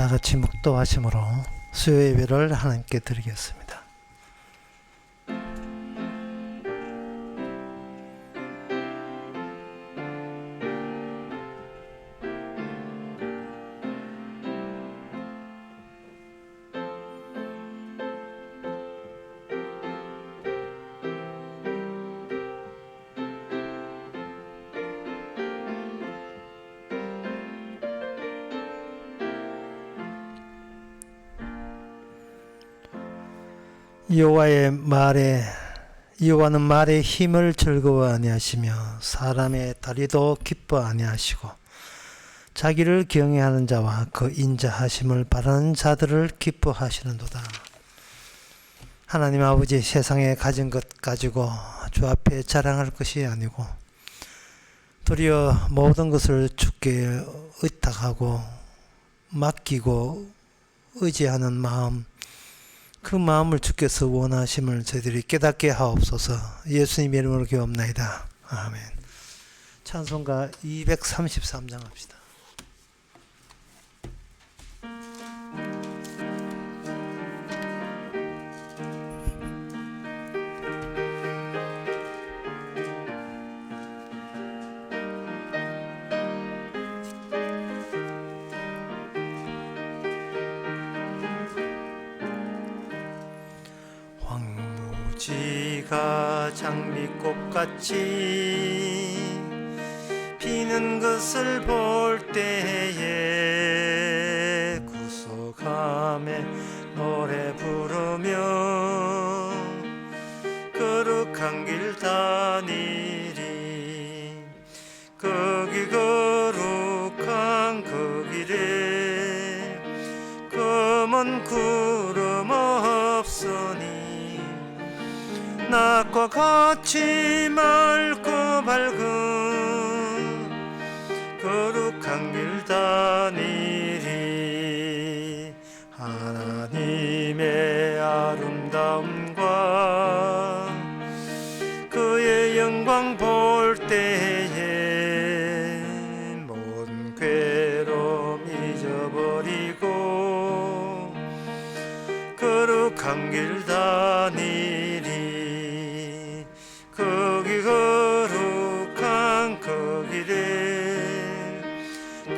다 같이 묵도하심으로 수요 예배를 하나님께 드리겠습니다. 여호와는 말에 힘을 즐거워 아니하시며 사람의 다리도 기뻐 아니하시고 자기를 경외하는 자와 그 인자하심을 바라는 자들을 기뻐하시는도다. 하나님 아버지, 세상에 가진 것 가지고 주 앞에 자랑할 것이 아니고 도리어 모든 것을 주께 의탁하고 맡기고 의지하는 마음, 그 마음을 주께서 원하심을 저희들이 깨닫게 하옵소서. 예수님 이름으로 기도합나이다. 아멘. 찬송가 233장 합시다. 지가 장미꽃같이 피는 것을 볼 때에 구속함에 노래 부르며 거룩한 길 다니리. 거기 거룩한 그 길에 검은 구름 없으니 낮과 같이 맑고 밝은 거룩한 길 다니리. 하나님의 아름다움과 그의 영광 볼 때에 모든 괴로움 잊어버리고 거룩한 길 다니리. 거기 거룩한 그 길에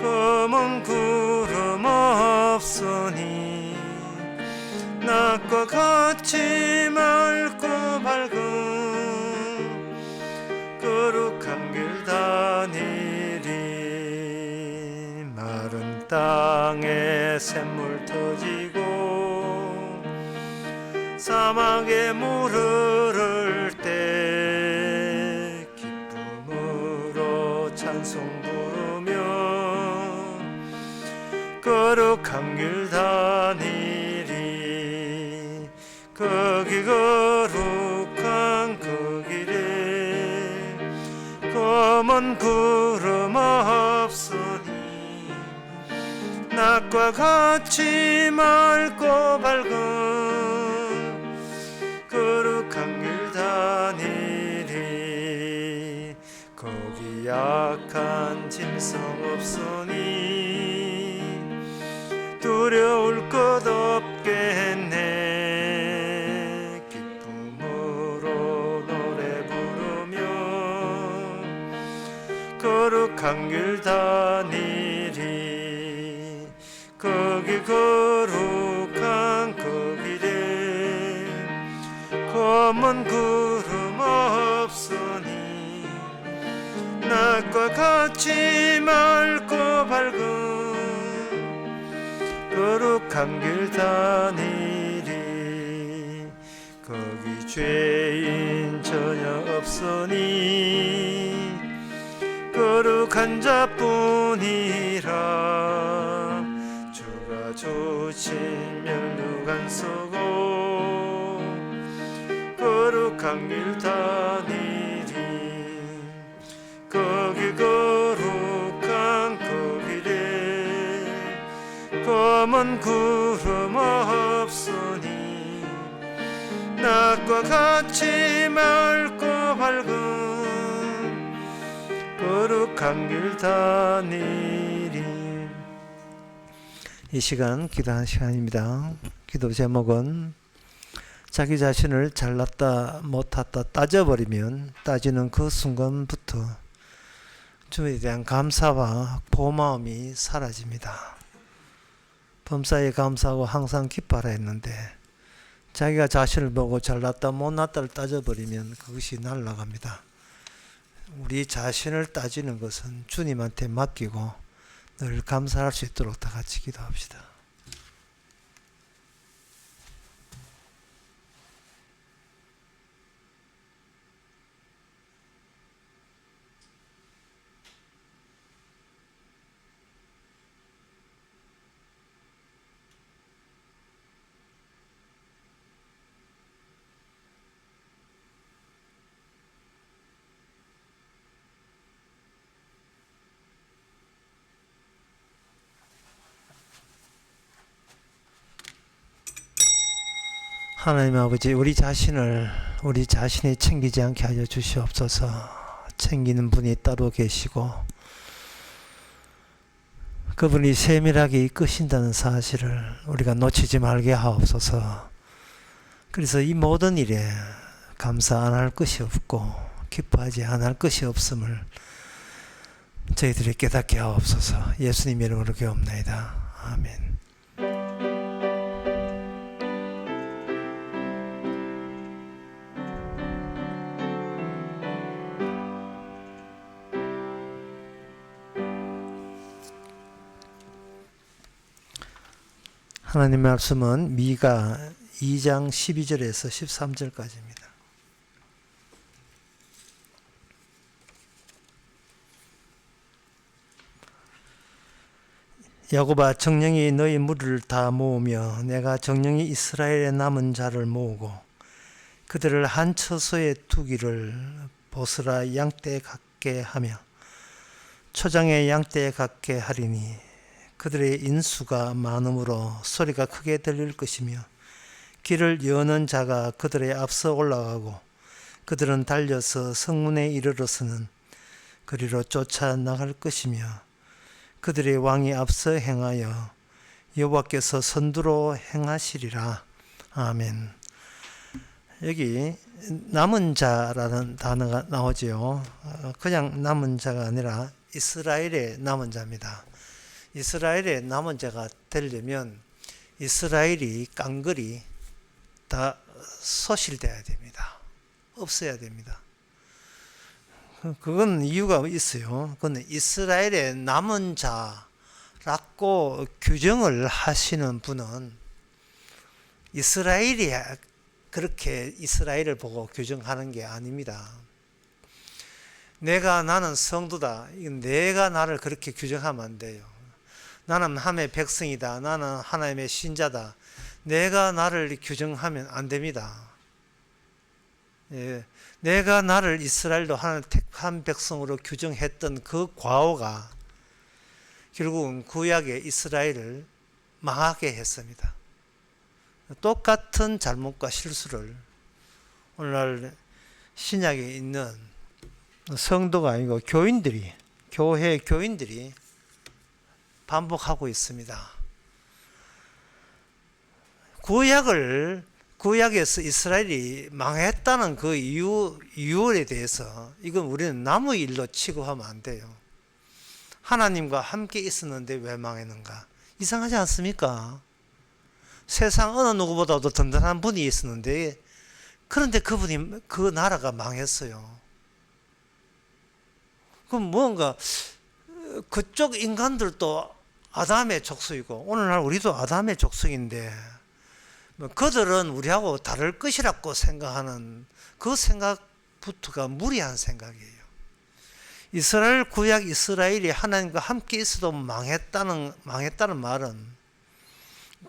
검은 구름 없으니 낮과 같이 맑고 밝은 거룩한 길 다니리. 마른 땅에 샘물 터지고 사막에 물 흐를 때 기쁨으로 찬송 부르며 거룩한 길 다니리. 거기 거룩한 그 길에 검은 구름 없으니 낮과 같이 맑고 밝은 거룩한 길 다니리. 거기 약한 짐승 없으니 두려울 것 없겠네. 기쁨으로 노래 부르며 거룩한 길 다니리. 거기 거룩한 그 길에 검은 구름 없으니 낮과 같이 맑고 밝은 거룩한 길 다니리. 거기 죄인 전혀 없으니 거룩한 자뿐이라. 주가 주신 멸류관 쓰고 거룩한 길 다니리. 거기 거룩한 그 길에 검은 구름 없으니 낮과 같이 맑고 밝은 거룩한 길 다니리. 이 시간 기도하는 시간입니다. 기도 제목은 자기 자신을 잘났다 못했다 따져버리면 따지는 그 순간부터 주님에 대한 감사와 고마움이 사라집니다. 범사에 감사하고 항상 기뻐하라 했는데 자기가 자신을 보고 잘났다 못났다를 따져버리면 그것이 날아갑니다. 우리 자신을 따지는 것은 주님한테 맡기고 늘 감사할 수 있도록 다 같이 기도합시다. 하나님 아버지, 우리 자신이 챙기지 않게 하여 주시옵소서. 챙기는 분이 따로 계시고 그분이 세밀하게 이끄신다는 사실을 우리가 놓치지 말게 하옵소서. 그래서 이 모든 일에 감사 안 할 것이 없고 기뻐하지 않을 것이 없음을 저희들이 깨닫게 하옵소서. 예수님 이름으로 기도합나이다. 아멘. 하나님 말씀은 미가 2장 12절에서 13절까지입니다. 야곱아, 정령이 너희 무리를 다 모으며 내가 정령이 이스라엘의 남은 자를 모으고 그들을 한 처소에 두기를 보스라 양떼에 갖게 하며 초장에 양떼에 갖게 하리니 그들의 인수가 많음으로 소리가 크게 들릴 것이며 길을 여는 자가 그들의 앞서 올라가고 그들은 달려서 성문에 이르러서는 그리로 쫓아 나갈 것이며 그들의 왕이 앞서 행하여 여호와께서 선두로 행하시리라. 아멘. 여기 남은 자라는 단어가 나오지요. 그냥 남은 자가 아니라 이스라엘의 남은 자입니다. 이스라엘의 남은 자가 되려면 이스라엘이 깡글이 다 소실돼야 됩니다. 없어야 됩니다. 그건 이유가 있어요. 근데 이스라엘의 남은 자라고 규정을 하시는 분은 이스라엘이 그렇게 이스라엘을 보고 규정하는 게 아닙니다. 나는 성도다. 내가 나를 그렇게 규정하면 안 돼요. 나는 하나님의 백성이다. 나는 하나님의 신자다. 내가 나를 규정하면 안 됩니다. 예, 내가 나를 이스라엘도 하나님 택한 백성으로 규정했던 그 과오가 결국은 구약의 이스라엘을 망하게 했습니다. 똑같은 잘못과 실수를 오늘날 신약에 있는 성도가 아니고 교회 교인들이 반복하고 있습니다. 구약에서 이스라엘이 망했다는 그 이유에 대해서 이건 우리는 남의 일로 취급하면 안 돼요. 하나님과 함께 있었는데 왜 망했는가? 이상하지 않습니까? 세상 어느 누구보다도 든든한 분이 있었는데 그런데 그 나라가 망했어요. 그럼 뭔가 그쪽 인간들도 아담의 족속이고 오늘날 우리도 아담의 족속인데 그들은 우리하고 다를 것이라고 생각하는 그 생각부터가 무리한 생각이에요. 구약 이스라엘이 하나님과 함께 있어도 망했다는 말은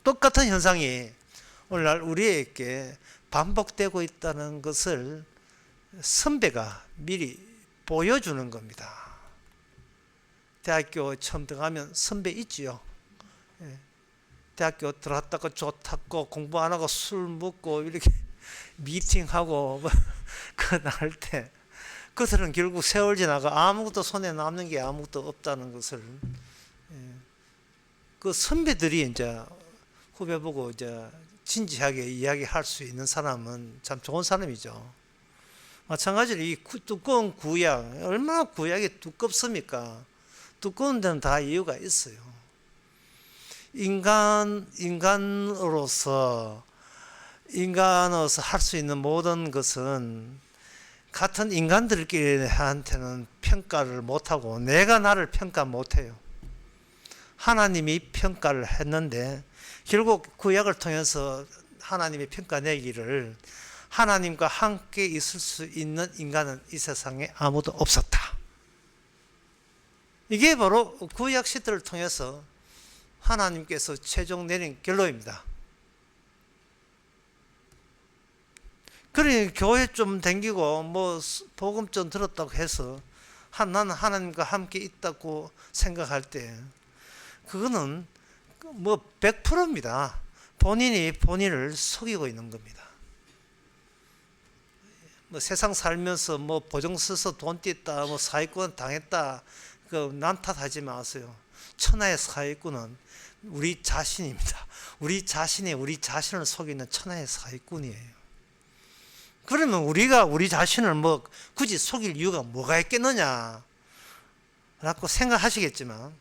똑같은 현상이 오늘날 우리에게 반복되고 있다는 것을 선배가 미리 보여주는 겁니다. 대학교 처음 들어가면 선배 있지요. 대학교 들어갔다가 좋다고 공부 안 하고 술 먹고 이렇게 미팅하고 그날 때 그들은 결국 세월 지나가 아무것도 손에 남는 게 아무것도 없다는 것을 그 선배들이 이제 후배 보고 이제 진지하게 이야기할 수 있는 사람은 참 좋은 사람이죠. 마찬가지로 이 두꺼운 구약, 얼마나 구약이 두껍습니까? 두꺼운 데는 다 이유가 있어요. 인간으로서 할 수 있는 모든 것은 같은 인간들끼리한테는 평가를 못하고 내가 나를 평가 못해요. 하나님이 평가를 했는데 결국 구약을 통해서 하나님이 평가내기를 하나님과 함께 있을 수 있는 인간은 이 세상에 아무도 없었다. 이게 바로 구약 시대를 통해서 하나님께서 최종 내린 결론입니다. 그러니 교회 좀 댕기고 뭐 복음 좀 들었다고 해서 나는 하나님과 함께 있다고 생각할 때 그거는 뭐 100%입니다. 본인이 본인을 속이고 있는 겁니다. 뭐 세상 살면서 뭐 보증 서서 돈 뗐다, 뭐 사기꾼 당했다, 그 난탓하지 마세요. 천하의 사기꾼은 우리 자신입니다. 우리 자신이 우리 자신을 속이는 천하의 사기꾼이에요. 그러면 우리가 우리 자신을 뭐 굳이 속일 이유가 뭐가 있겠느냐 라고 생각하시겠지만,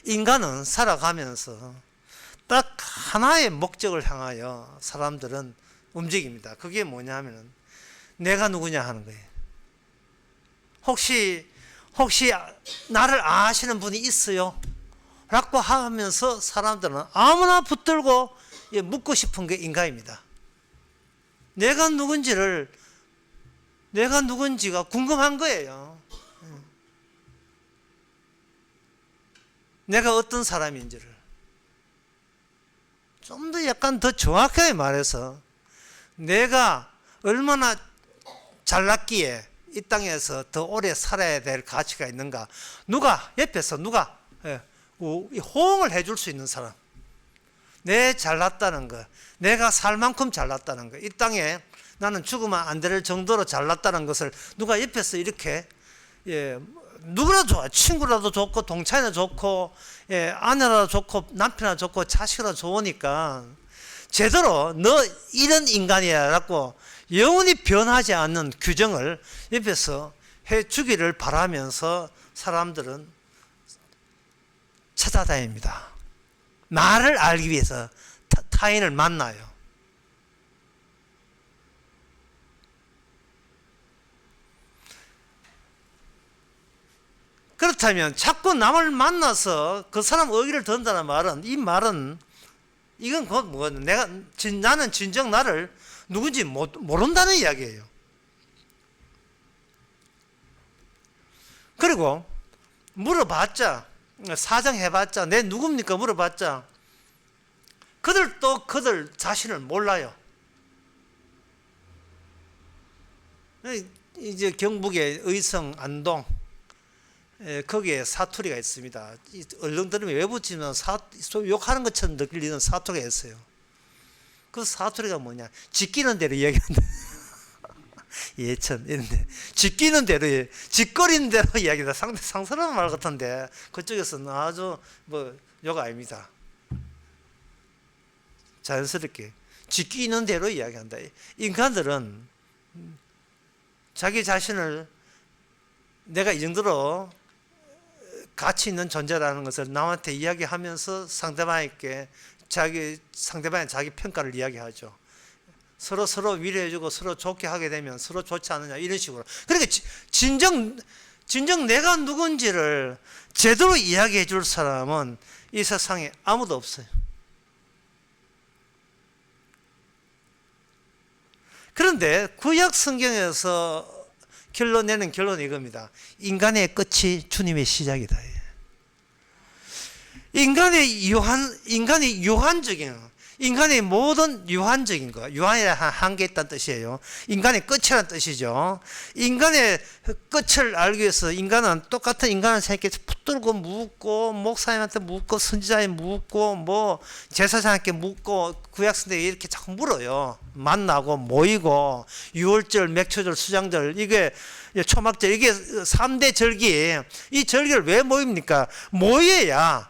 인간은 살아가면서 딱 하나의 목적을 향하여 사람들은 움직입니다. 그게 뭐냐면은 내가 누구냐 하는 거예요. 혹시 나를 아시는 분이 있어요? 라고 하면서 사람들은 아무나 붙들고 묻고 싶은 게 인간입니다. 내가 누군지가 궁금한 거예요. 내가 어떤 사람인지를. 좀 더 약간 더 정확하게 말해서 내가 얼마나 잘났기에 이 땅에서 더 오래 살아야 될 가치가 있는가. 옆에서 누가 호응을 해줄 수 있는 사람. 내 잘났다는 거, 내가 살 만큼 잘났다는 거, 이 땅에 나는 죽으면 안 될 정도로 잘났다는 것을 누가 옆에서 이렇게, 누구나 좋아. 친구라도 좋고 동창이라도 좋고 아내라도 좋고 남편이라도 좋고 자식이라도 좋으니까 제대로 너 이런 인간이야 라고 영원히 변하지 않는 규정을 옆에서 해주기를 바라면서 사람들은 찾아다닙니다. 나를 알기 위해서 타인을 만나요. 그렇다면 자꾸 남을 만나서 그 사람 의기를 든다는 말은, 이 말은 이건 곧 뭐거든. 나는 진정 나를 누군지 모른다는 이야기예요. 그리고 물어봤자, 사정해봤자, 내 누굽니까 물어봤자 그들도 그들 자신을 몰라요. 이제 경북의 의성, 안동, 거기에 사투리가 있습니다. 얼른 들으면 외부지만 욕하는 것처럼 느끼는 사투리가 있어요. 그 사투리가 뭐냐? 지끼는 대로 이야기한다. 예천 이런데 지끼는 대로, 짓거리는 대로 이야기다. 상스러운 말 같은데 그쪽에서는 아주 욕 아닙니다. 자연스럽게 지끼는 대로 이야기한다. 인간들은 자기 자신을 내가 이 정도로 가치 있는 존재라는 것을 남한테 이야기하면서 상대방이 자기 평가를 이야기하죠. 서로 위로해주고 서로 좋게 하게 되면 서로 좋지 않느냐, 이런 식으로. 그러니까 진정 내가 누군지를 제대로 이야기해 줄 사람은 이 세상에 아무도 없어요. 그런데 구약 성경에서 결론내는 결론이 이겁니다. 인간의 끝이 주님의 시작이다. 인간의 유한적인, 인간의 모든 유한적인 거, 유한이라 한계 있다는 뜻이에요. 인간의 끝이라는 뜻이죠. 인간의 끝을 알기 위해서 인간은 똑같은 인간을 생각해 붙들고 묻고, 목사님한테 묻고, 선지자에 묻고, 뭐 제사장한테 묻고, 구약성경에 이렇게 자꾸 물어요. 만나고 모이고, 유월절, 맥초절, 수장절, 이게 초막절, 이게 3대 절기. 이 절기를 왜 모입니까? 모여야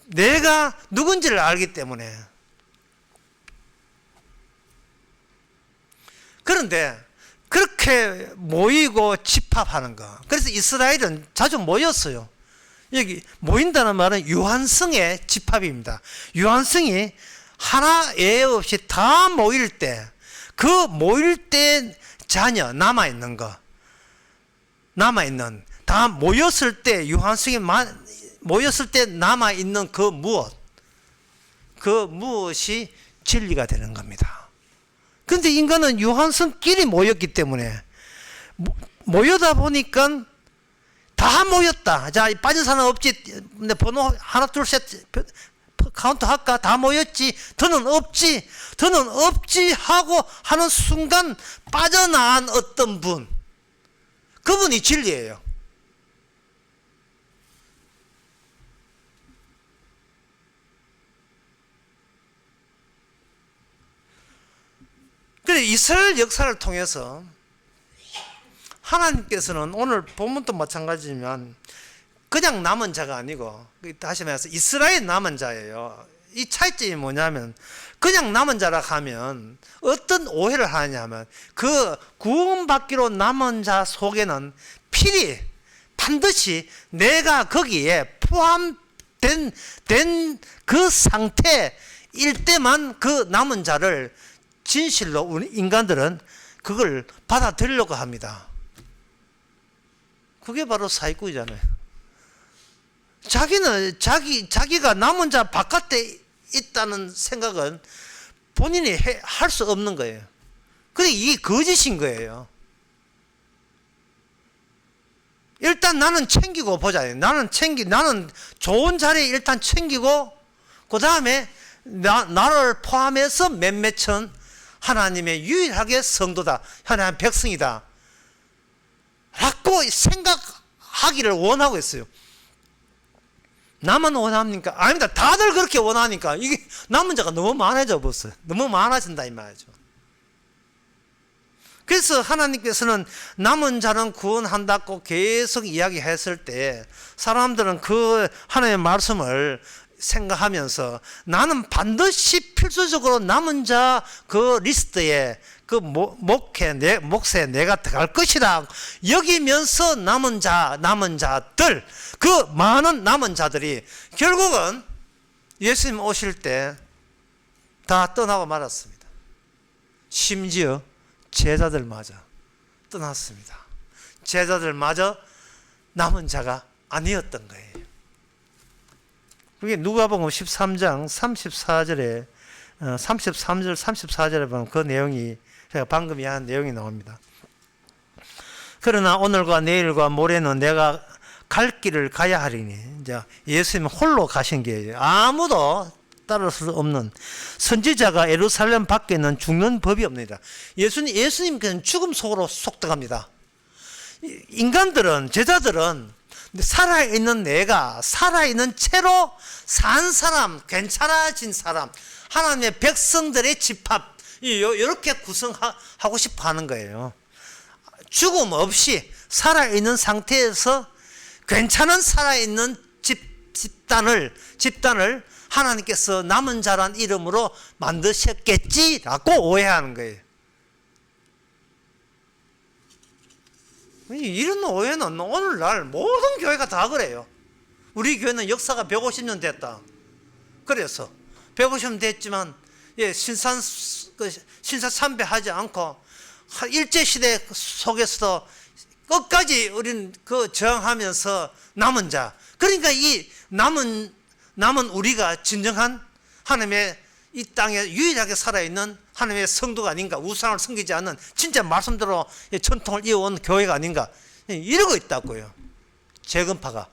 내가 누군지를 알기 때문에. 그런데 그렇게 모이고 집합하는 거. 그래서 이스라엘은 자주 모였어요. 여기 모인다는 말은 유한성의 집합입니다. 유한성이 하나 예 없이 다 모일 때, 그 모일 때 자녀 남아있는 거, 남아있는, 다 모였을 때 유한성이 모였을 때 남아있는 그 무엇이 진리가 되는 겁니다. 근데 인간은 유한성끼리 모였기 때문에 모여다 보니까 다 모였다. 자, 빠진 사람 없지. 근데 번호 하나 둘 셋 카운트 할까? 다 모였지. 더는 없지. 더는 없지 하고 하는 순간 빠져나간 어떤 분, 그분이 진리예요. 그래, 이스라엘 역사를 통해서 하나님께서는 오늘 본문도 마찬가지지만 그냥 남은 자가 아니고, 다시 말해서 이스라엘 남은 자예요. 이 차이점이 뭐냐면, 그냥 남은 자라 하면 어떤 오해를 하냐면, 그 구원받기로 남은 자 속에는 필히 반드시 내가 거기에 포함된 그 상태일 때만 그 남은 자를 진실로 우리 인간들은 그걸 받아들이려고 합니다. 그게 바로 사기꾼이잖아요. 자기는 자기가 남은 자 바깥에 있다는 생각은 본인이 할 수 없는 거예요. 근데 이게 거짓인 거예요. 일단 나는 챙기고 보자. 나는 좋은 자리에 일단 챙기고, 그 다음에 나를 포함해서 몇몇은 하나님의 유일하게 성도다, 하나님의 백성이다 라고 생각하기를 원하고 있어요. 나만 원합니까? 아닙니다. 다들 그렇게 원하니까 이게 남은 자가 너무 많아져 버렸어요. 너무 많아진다 이 말이죠. 그래서 하나님께서는 남은 자는 구원한다고 계속 이야기했을 때, 사람들은 그 하나님의 말씀을 생각하면서 나는 반드시 필수적으로 남은 자 그 리스트에 그 몫에 내가 들어갈 것이다 여기면서 남은 자들, 그 많은 남은 자들이 결국은 예수님 오실 때 다 떠나고 말았습니다. 심지어 제자들마저 떠났습니다. 제자들마저 남은 자가 아니었던 거예요. 그게 누가복음 13장 34절에 33절 34절에 보면 그 내용이, 제가 방금 이야기한 내용이 나옵니다. 그러나 오늘과 내일과 모레는 내가 갈 길을 가야 하리니, 이제 예수님 홀로 가신 길이에요. 아무도 따를 수 없는, 선지자가 예루살렘 밖에는 죽는 법이 없느니라. 예수님께서는 죽음 속으로 속 들어갑니다. 인간들은, 제자들은 살아있는 내가, 살아있는 채로 산 사람, 괜찮아진 사람, 하나님의 백성들의 집합, 이렇게 구성하고 싶어 하는 거예요. 죽음 없이 살아있는 상태에서 괜찮은 살아있는 집단을 하나님께서 남은 자란 이름으로 만드셨겠지라고 오해하는 거예요. 이런 오해는 오늘날 모든 교회가 다 그래요. 우리 교회는 역사가 150년 됐다. 그래서 150년 됐지만 신사참배하지 않고 일제시대 속에서도 끝까지 우리는 저항하면서 남은 자, 그러니까 이 남은 우리가 진정한 하나님의 이 땅에 유일하게 살아있는 하나님의 성도가 아닌가, 우상을 섬기지 않는 진짜 말씀대로 전통을 이어온 교회가 아닌가, 이러고 있다고요. 재건파가.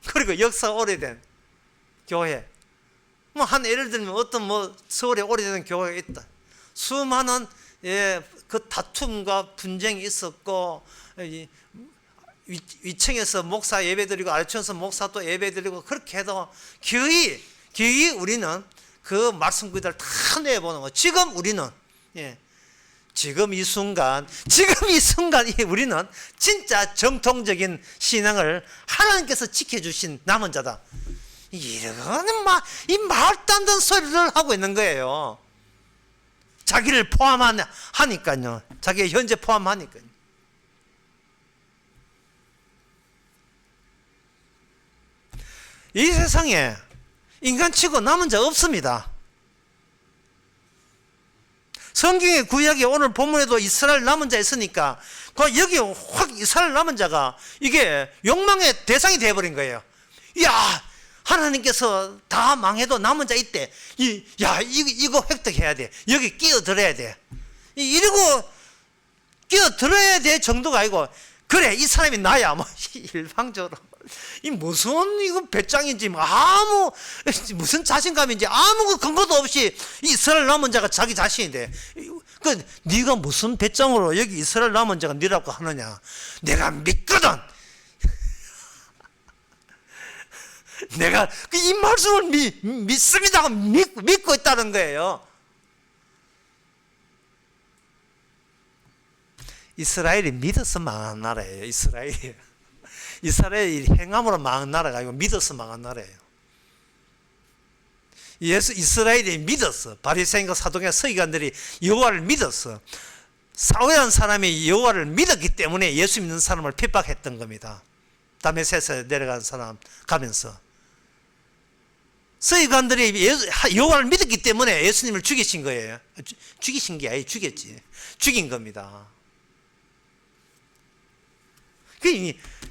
그리고 역사가 오래된 교회, 한 예를 들면 어떤 서울에 오래된 교회가 있다. 수많은 그 다툼과 분쟁이 있었고, 위층에서 목사 예배드리고 아래층에서 목사 또 예배드리고, 그렇게 해도 거의 우리는 그 말씀 그대로 다 내보는 거. 지금 우리는 지금 이 순간 우리는 진짜 정통적인 신앙을 하나님께서 지켜주신 남은 자다. 이거는 이 말도 안 되는 소리를 하고 있는 거예요. 자기를 포함하니까요. 자기가 현재 포함하니까요. 이 세상에 인간치고 남은 자 없습니다. 성경의 구약에 오늘 본문에도 이스라엘 남은 자 있으니까 여기 확 이스라엘 남은 자가 이게 욕망의 대상이 되어버린 거예요. 야, 하나님께서 다 망해도 남은 자 있대. 이거 획득해야 돼. 여기 끼어들어야 돼. 이러고 끼어들어야 될 정도가 아니고, 그래 이 사람이 나야 뭐 일방적으로 이 무슨 이거 배짱인지 아무 무슨 자신감인지 아무 근거도 없이 이스라엘 남은 자가 자기 자신인데, 네가 무슨 배짱으로 여기 이스라엘 남은 자가 네라고 하느냐. 내가 믿거든. 내가 이 말씀을 믿습니다. 믿고 있다는 거예요. 이스라엘이 믿어서 망한 나라예요. 이스라엘이 행함으로 망한 나라가 아니고 믿어서 망한 나라예요. 이스라엘이 믿었어. 바리새인과 사도의 서기관들이 여호와를 믿었어. 사울이라는 사람이 여호와를 믿었기 때문에 예수 믿는 사람을 핍박했던 겁니다. 다메섹에 내려간 사람 가면서 서기관들이 여호와를 믿었기 때문에 예수님을 죽이신 거예요. 죽이신 게 아니고 죽인 겁니다.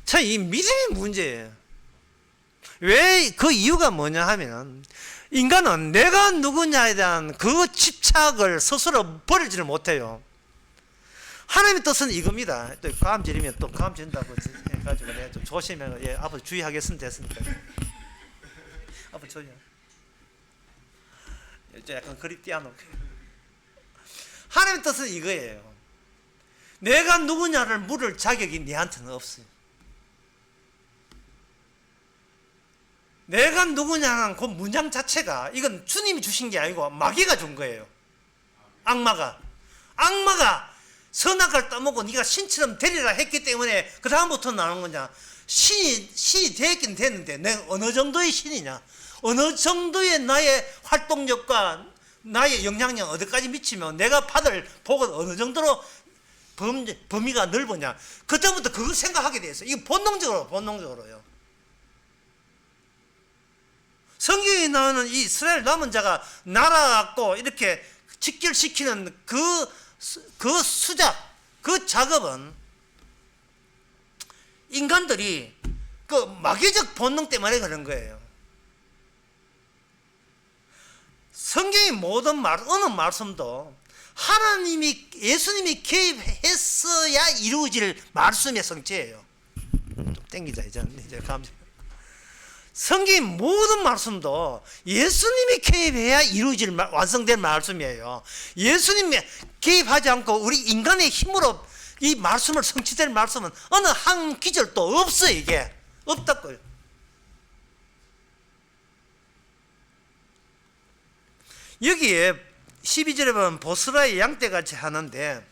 참 이 믿음의 문제예요. 왜 그 이유가 뭐냐 하면, 인간은 내가 누구냐에 대한 그 집착을 스스로 버리지를 못해요. 하나님의 뜻은 이겁니다. 또 감 지르면 또 감 지른다고 해가지고 내가 좀 조심해. 앞으로 주의하겠으면 됐으니까. 앞으로 조심. 약간 그립 띄워놓고. 하나님의 뜻은 이거예요. 내가 누구냐를 물을 자격이 네한테는 없어요. 내가 누구냐는 그 문장 자체가 이건 주님이 주신 게 아니고 마귀가 준 거예요. 악마가 선악을 따먹고 네가 신처럼 되리라 했기 때문에 그 다음부터 나오는 거냐. 신이 되긴 됐는데 내가 어느 정도의 신이냐, 어느 정도의 나의 활동력과 나의 영향력 어디까지 미치면 내가 받을 복은 어느 정도로 범위가 넓으냐. 그때부터 그걸 생각하게 돼 있어요. 이거 본능적으로요. 성경에 나오는 이 이스라엘 남은 자가 나라갖고 이렇게 직결시키는 그 수작, 그 작업은 인간들이 그 마귀적 본능 때문에 그런 거예요. 성경의 모든 어느 말씀도 예수님이 개입했어야 이루어질 말씀의 성체예요. 좀 땡기자, 이제 감사. 성경의 모든 말씀도 예수님이 개입해야 이루어질 완성된 말씀이에요. 예수님이 개입하지 않고 우리 인간의 힘으로 이 말씀을 성취될 말씀은 어느 한 기절도 없어요. 이게 없다고요. 여기에 12절에 보면 보스라의 양떼같이 하는데,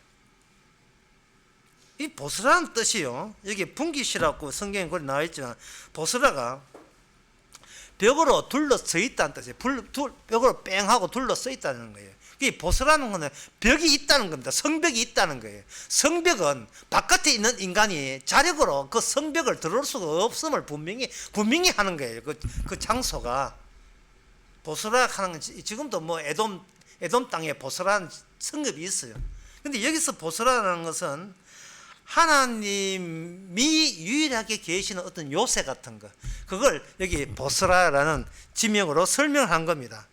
이 보스라는 뜻이요, 여기 분깃이라고 성경에 거기 나와 있지만 보스라가 벽으로 둘러서 있다는 뜻이에요. 벽으로 뺑 하고 둘러서 있다는 거예요. 이 보스라는 것은 벽이 있다는 겁니다. 성벽이 있다는 거예요. 성벽은 바깥에 있는 인간이 자력으로 그 성벽을 들어올 수가 없음을 분명히 하는 거예요. 그 장소가 보스라 하는 건 지금도 뭐 에돔 땅에 보스라는 성읍이 있어요. 근데 여기서 보스라라는 것은 하나님이 유일하게 계시는 어떤 요새 같은 거, 그걸 여기 보스라라는 지명으로 설명한 겁니다.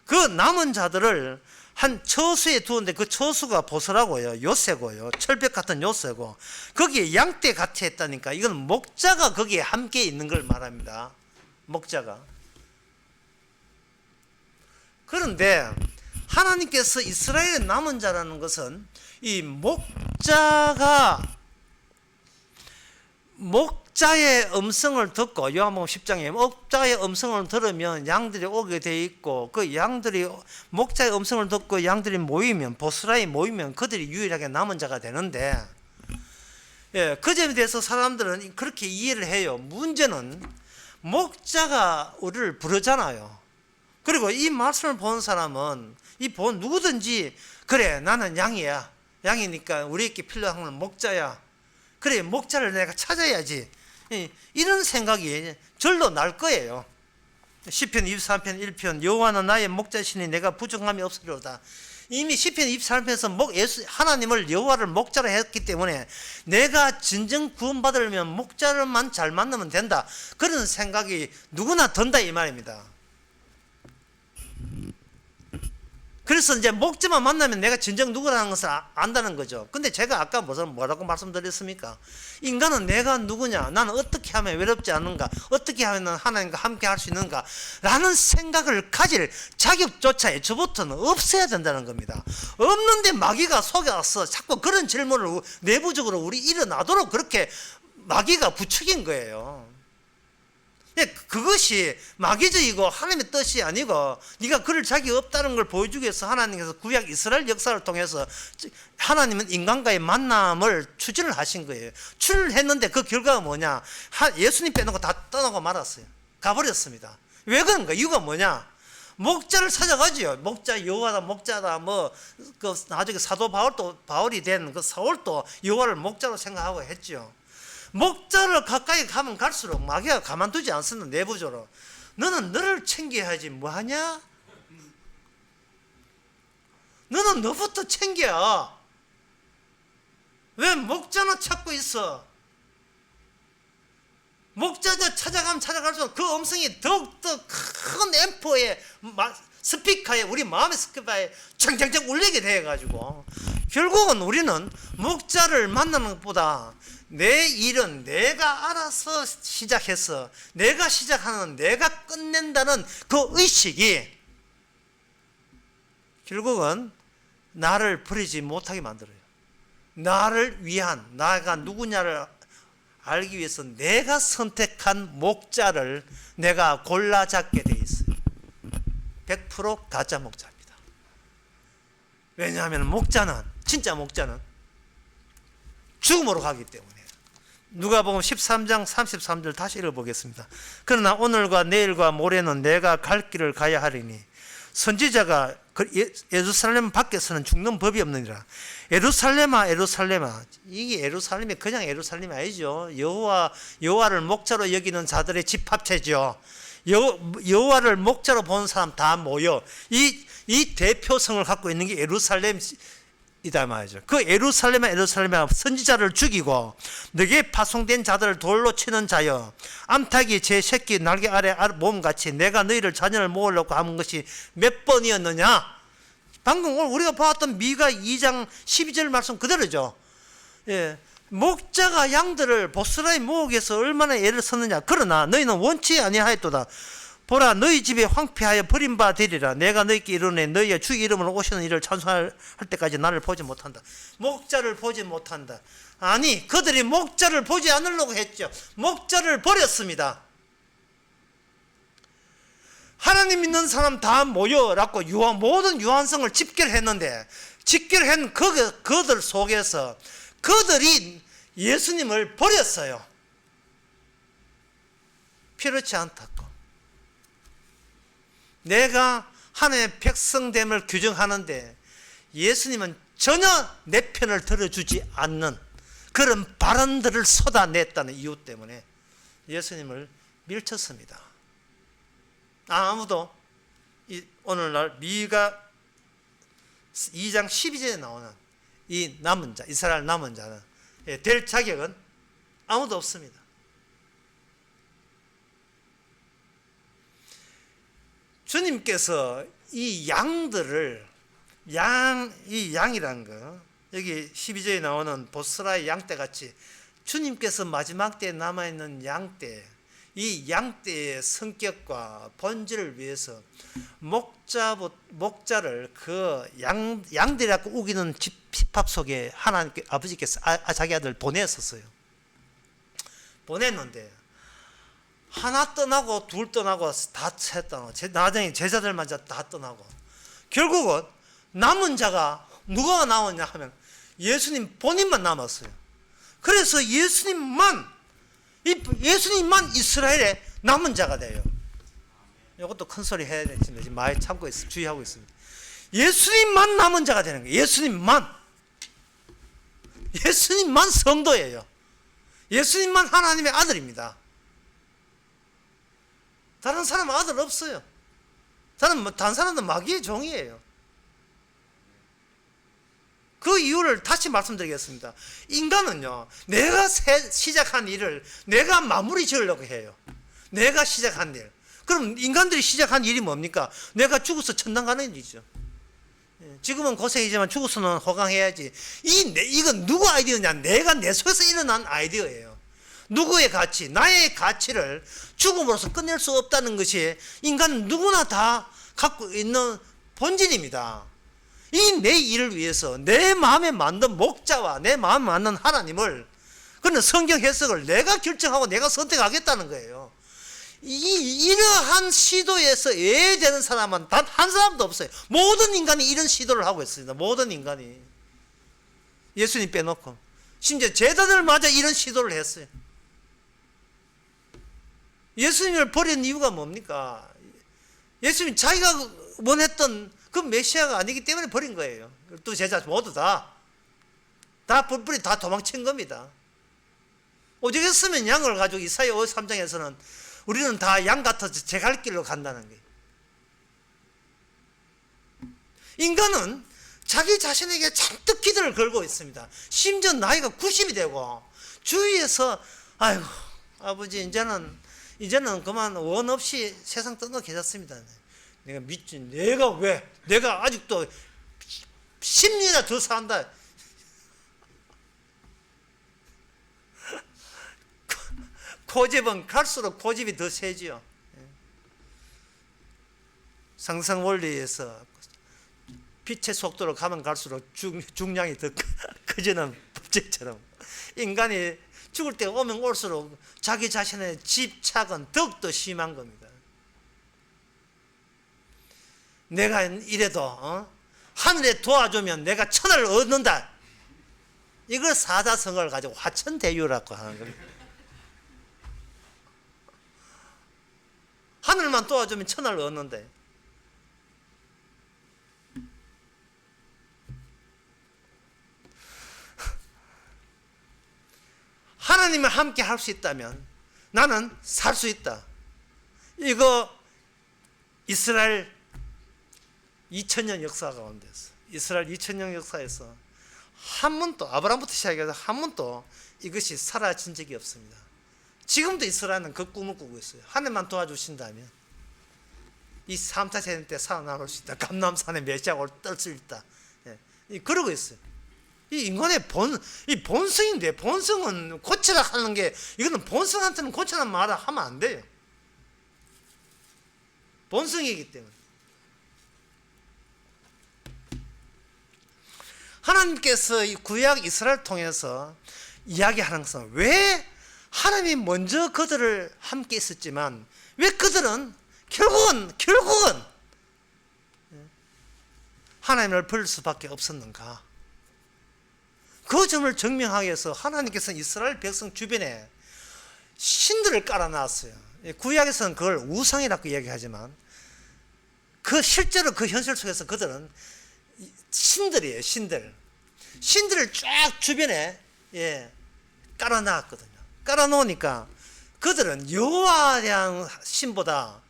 그 남은 자들을 한 처수에 두었는데 그 처수가 보스라고요, 요새고요, 철벽 같은 요새고, 거기에 양떼 같이 했다니까 이건 목자가 거기에 함께 있는 걸 말합니다. 목자가. 그런데 하나님께서 이스라엘의 남은 자라는 것은 이 목자가 목자의 음성을 듣고, 요한복음 10장에 목자의 음성을 들으면 양들이 오게 돼 있고, 그 양들이 목자의 음성을 듣고 양들이 모이면, 보스라에 모이면 그들이 유일하게 남은 자가 되는데, 예, 그 점에 대해서 사람들은 그렇게 이해를 해요. 문제는 목자가 우리를 부르잖아요. 그리고 이 말씀을 본 사람은, 누구든지, 그래, 나는 양이야. 양이니까 우리에게 필요한 건 목자야. 그래, 목자를 내가 찾아야지. 이런 생각이 절로 날 거예요. 시편 23편 1편, 여호와는 나의 목자시니 내가 부족함이 없으리로다. 이미 시편 23편에서 하나님을, 여호와를 목자로 했기 때문에 내가 진정 구원받으려면 목자를만 잘 만나면 된다, 그런 생각이 누구나 든다 이 말입니다. 그래서 이제 목자만 만나면 내가 진정 누구라는 것을 안다는 거죠. 근데 제가 아까 뭐라고 말씀드렸습니까? 인간은 내가 누구냐, 나는 어떻게 하면 외롭지 않은가, 어떻게 하면 하나님과 함께 할 수 있는가 라는 생각을 가질 자격조차 애초부터는 없어야 된다는 겁니다. 없는데 마귀가 속여서 자꾸 그런 질문을 내부적으로 우리 일어나도록 그렇게 마귀가 부추긴 거예요. 그것이 마귀적이고 하나님의 뜻이 아니고, 네가 그럴 자격이 없다는 걸 보여주기 위해서 하나님께서 구약 이스라엘 역사를 통해서 하나님은 인간과의 만남을 추진을 하신 거예요. 추진했는데 그 결과가 뭐냐, 예수님 빼놓고 다 떠나고 말았어요. 가버렸습니다. 왜 그런가? 이유가 뭐냐, 목자를 찾아가지요. 목자, 여호와다, 목자다. 나중에 사도 바울이 된 그 사울도 여호와를 목자로 생각하고 했죠. 목자를 가까이 가면 갈수록 마귀가 가만두지 않습니다. 내부적으로 너는 너를 챙겨야지 뭐하냐? 너는 너부터 챙겨. 왜 목자는 찾고 있어? 목자가 찾아가면 찾아갈수록 그 음성이 더욱더 큰 앰프에, 스피커에, 우리 마음의 스피커에 창창창 울리게 돼가지고, 결국은 우리는 목자를 만나는 것보다 내 일은 내가 알아서 시작해서 내가 시작하는, 내가 끝낸다는 그 의식이 결국은 나를 버리지 못하게 만들어요. 나를 위한, 나가 누구냐를 알기 위해서 내가 선택한 목자를 내가 골라 잡게 돼 있어요. 100% 가짜 목자입니다. 왜냐하면 진짜 목자는 죽음으로 가기 때문에. 누가복음 13장 33절 다시 읽어보겠습니다. 그러나 오늘과 내일과 모레는 내가 갈 길을 가야 하리니 선지자가 예루살렘 밖에서는 죽는 법이 없느니라. 예루살렘아, 예루살렘아. 이게 예루살렘이 그냥 예루살렘이 아니죠. 여호와를 목자로 여기는 자들의 집합체죠. 여호와를 목자로 보는 사람 다 모여 이 대표성을 갖고 있는 게 예루살렘이다 말이죠. 그 예루살렘아, 예루살렘아, 선지자를 죽이고 너게 파송된 자들을 돌로 치는 자여, 암탉이 제 새끼 날개 아래 몸같이 내가 너희를 자녀를 모으려고 하는 것이 몇 번이었느냐. 방금 오늘 우리가 보았던 미가 2장 12절 말씀 그대로죠. 예, 목자가 양들을 보스라에 모으기 위해서 얼마나 애를 썼느냐. 그러나 너희는 원치 아니하였도다. 보라, 너희 집에 황폐하여 버린 바 되리라. 내가 너희께 이르노니 너희가 주 이름으로 오시는 이를 찬송할 때까지 나를 보지 못한다. 목자를 보지 못한다. 아니, 그들이 목자를 보지 않으려고 했죠. 목자를 버렸습니다. 하나님 믿는 사람 다 모여라고 모든 유한성을 집결했는데, 집결한 그들 속에서 그들이 예수님을 버렸어요. 필요치 않다고. 내가 하나님의 백성됨을 규정하는데 예수님은 전혀 내 편을 들어주지 않는 그런 발언들을 쏟아냈다는 이유 때문에 예수님을 밀쳤습니다. 아무도 오늘날 미가 2장 12절에 나오는 이 남은 자, 이스라엘 남은 자는 될 자격은 아무도 없습니다. 주님께서 이 양들을, 이 양이라는 거, 여기 12절에 나오는 보스라의 양떼 같이 주님께서 마지막 때에 남아있는 양떼, 이 양떼의 성격과 본질을 위해서 목자를 그 양들이라고 우기는 집합 속에 하나님께, 아버지께서 자기 아들 보냈었어요. 보냈는데 하나 떠나고 둘 떠나고 다 떠나고 나중에 제자들만 다 떠나고 결국은 남은 자가 누가 나오냐 하면 예수님 본인만 남았어요. 그래서 예수님만 이스라엘의 남은 자가 돼요. 이것도 큰 소리 해야 되겠지만 지금 많이 참고 있습니다. 주의하고 있습니다. 예수님만 남은 자가 되는 거예요. 예수님만 성도예요. 예수님만 하나님의 아들입니다. 다른 사람은 아들 없어요. 다른 사람은 마귀의 종이에요. 그 이유를 다시 말씀드리겠습니다. 인간은요, 내가 시작한 일을 내가 마무리 지으려고 해요. 내가 시작한 일. 그럼 인간들이 시작한 일이 뭡니까? 내가 죽어서 천당 가는 일이죠. 지금은 고생이지만 죽어서는 호강해야지. 이건 누구 아이디어냐? 내가 내 속에서 일어난 아이디어예요. 누구의 가치, 나의 가치를 죽음으로써 끝낼 수 없다는 것이 인간은 누구나 다 갖고 있는 본질입니다. 이 내 일을 위해서 내 마음에 맞는 목자와 내 마음에 맞는 하나님을, 그는 성경 해석을 내가 결정하고 내가 선택하겠다는 거예요. 이러한 시도에서 예외되는 사람은 단 한 사람도 없어요. 모든 인간이 이런 시도를 하고 있습니다. 모든 인간이. 예수님 빼놓고. 심지어 제자들마저 이런 시도를 했어요. 예수님을 버린 이유가 뭡니까? 예수님 자기가 원했던 그 메시아가 아니기 때문에 버린 거예요. 또 제자 모두 다 뿔뿔이 다 도망친 겁니다. 오죽했으면 양을 가지고 이사야 53장에서는 우리는 다 양 같아서 제 갈 길로 간다는 거예요. 인간은 자기 자신에게 잔뜩 기대를 걸고 있습니다. 심지어 나이가 90이 되고 주위에서 아이고 아버지 이제는 그만 원 없이 세상 떠나 계셨습니다. 내가 믿지, 내가 아직도 10년이나 더 산다. 고집은 갈수록 고집이 더 세지요. 상승 원리에서 빛의 속도로 가면 갈수록 중량이 더 커지는 법칙처럼 인간이 죽을 때가 오면 올수록 자기 자신의 집착은 더욱더 심한 겁니다. 내가 이래도 하늘에 도와주면 내가 천을 얻는다. 이걸 사자성어를 가지고 화천대유라고 하는 겁니다. 하늘만 도와주면 천을 얻는데, 하나님을 함께 할 수 있다면 나는 살 수 있다. 이거 이스라엘 2000년 역사 가운데서, 이스라엘 2000년 역사에서 한 번도, 아브라함부터 시작해서 한 번도 이것이 사라진 적이 없습니다. 지금도 이스라엘은 그 꿈을 꾸고 있어요. 하나님만 도와주신다면 이 3차 세대 때 살아남을 수 있다. 감람산에 메시아가 뜰 수 있다. 그러고 있어요. 이 인간의 이 본성인데, 본성은 고치라 하는 게, 이거는 본성한테는 고치라는 말을 하면 안 돼요. 본성이기 때문에. 하나님께서 이 구약 이스라엘 통해서 이야기하는 것은, 왜 하나님이 먼저 그들을 함께 있었지만 왜 그들은 결국은 하나님을 버릴 수밖에 없었는가? 그 점을 증명하기 위해서 하나님께서는 이스라엘 백성 주변에 신들을 깔아놨어요. 구약에서는 그걸 우상이라고 이야기하지만 실제로 그 현실 속에서 그들은 신들이에요. 신들을 쫙 주변에 깔아놨거든요. 깔아놓으니까 그들은 여호와에 대한 신보다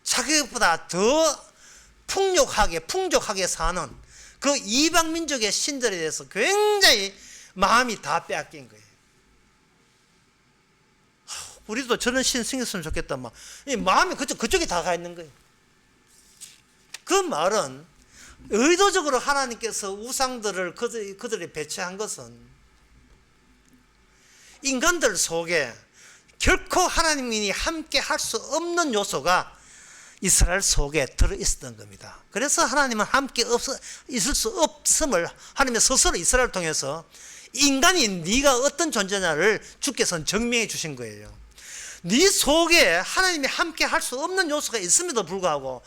자기보다 더 풍족하게 사는 그 이방 민족의 신들에 대해서 굉장히 마음이 다 빼앗긴 거예요. 우리도 저런 신 생겼으면 좋겠다. 마음이 그쪽에 다 가 있는 거예요. 그 말은 의도적으로 하나님께서 우상들을 그들이 배치한 것은 인간들 속에 결코 하나님이 함께 할 수 없는 요소가 이스라엘 속에 들어있었던 겁니다. 그래서 하나님은 함께 있을 수 없음을 하나님의 스스로 이스라엘을 통해서 인간이 네가 어떤 존재냐를 주께서는 증명해 주신 거예요. 네 속에 하나님이 함께 할 수 없는 요소가 있음에도 불구하고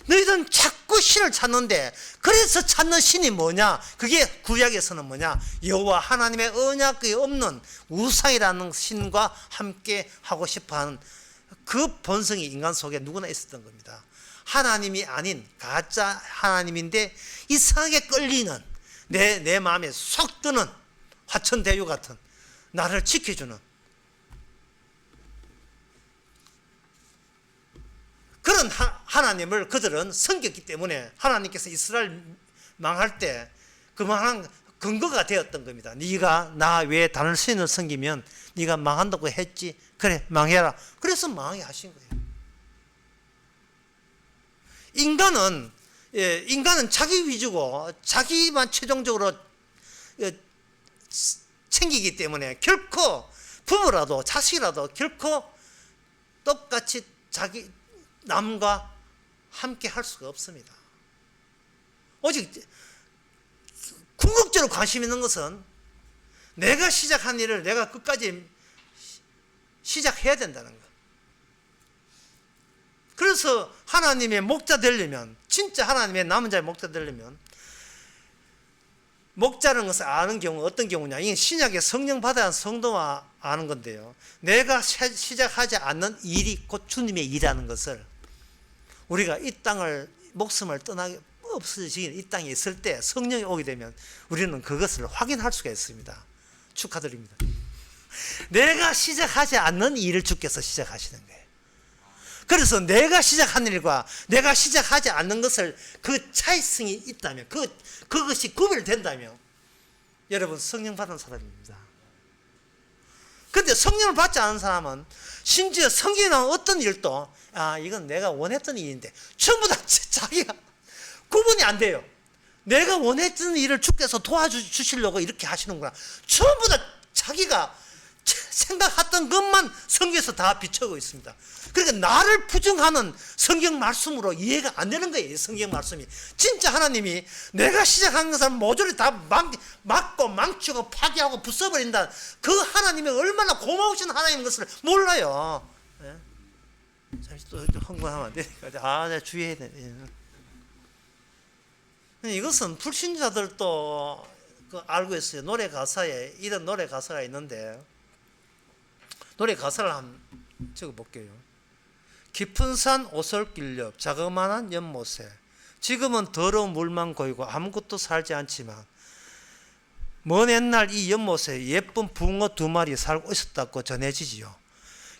너희들은 자꾸 신을 찾는데, 그래서 찾는 신이 뭐냐? 그게 구약에서는 뭐냐? 여호와 하나님의 언약이 없는 우상이라는 신과 함께 하고 싶어하는 그 본성이 인간 속에 누구나 있었던 겁니다. 하나님이 아닌 가짜 하나님인데 이상하게 끌리는, 내 마음에 쏙 드는 화천대유 같은, 나를 지켜주는 그런 하나님을 그들은 섬겼기 때문에 하나님께서 이스라엘 망할 때 그만한 근거가 되었던 겁니다. 네가 나 외에 다른 신을 섬기면 네가 망한다고 했지. 그래, 망해라. 그래서 망하게 하신 거예요. 인간은 자기 위주고 자기만 최종적으로 챙기기 때문에 결코 부모라도 자식이라도 결코 똑같이 자기 남과 함께 할 수가 없습니다. 오직 궁극적으로 관심 있는 것은 내가 시작한 일을 내가 끝까지 시작해야 된다는 것. 그래서 하나님의 목자 되려면, 진짜 하나님의 남은 자의 목자 되려면, 목자라는 것을 아는 경우 어떤 경우냐? 이 신약의 성령 받아야 성도가 아는 건데요. 내가 시작하지 않는 일이 곧 주님의 일이라는 것을, 우리가 이 땅을 목숨을 떠나게 없어지는 이 땅에 있을 때 성령이 오게 되면 우리는 그것을 확인할 수가 있습니다. 축하드립니다. 내가 시작하지 않는 일을 주께서 시작하시는 거예요. 그래서 내가 시작한 일과 내가 시작하지 않는 것을, 그 차이성이 있다면, 그것이 구별된다면 여러분 성령 받은 사람입니다. 그런데 성령을 받지 않은 사람은 심지어 성경에 나온 어떤 일도 이건 내가 원했던 일인데 전부 다 자기가 구분이 안 돼요. 내가 원했던 일을 주께서 도와주시려고 이렇게 하시는구나. 전부 다 자기가 생각했던 것만 성경에서 다 비춰고 있습니다. 그러니까 나를 부정하는 성경 말씀으로 이해가 안 되는 거예요. 성경 말씀이 진짜 하나님이 내가 시작한 것을 모조리 다 막고 망치고 파괴하고 부숴버린다, 그 하나님이 얼마나 고마우신 하나님인 것을 몰라요. 네? 잠시 또 흥분하면 안 되니까 내가 주의해야 돼. 이것은 불신자들도 알고 있어요. 노래 가사에 이런 노래 가사가 있는데, 노래 가사를 한번 적어볼게요. 깊은 산 오솔길 옆 자그마한 연못에 지금은 더러운 물만 고이고 아무것도 살지 않지만 먼 옛날 이 연못에 예쁜 붕어 2마리 살고 있었다고 전해지지요.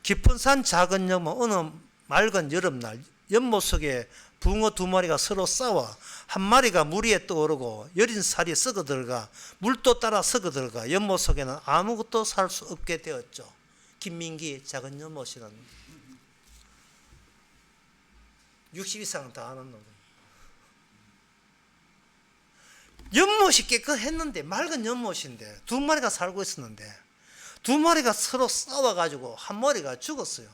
깊은 산 작은 연못, 어느 맑은 여름날 연못 속에 붕어 2마리가 서로 싸워 한 마리가 물 위에 떠오르고 여린 살이 썩어들어가 물도 따라 썩어들어가 연못 속에는 아무것도 살 수 없게 되었죠. 김민기 작은 연못이라는 60 이상은 다 아는 노래. 연못이 깨끗했는데, 맑은 연못인데 2마리가 살고 있었는데 2마리가 서로 싸워가지고 한 마리가 죽었어요.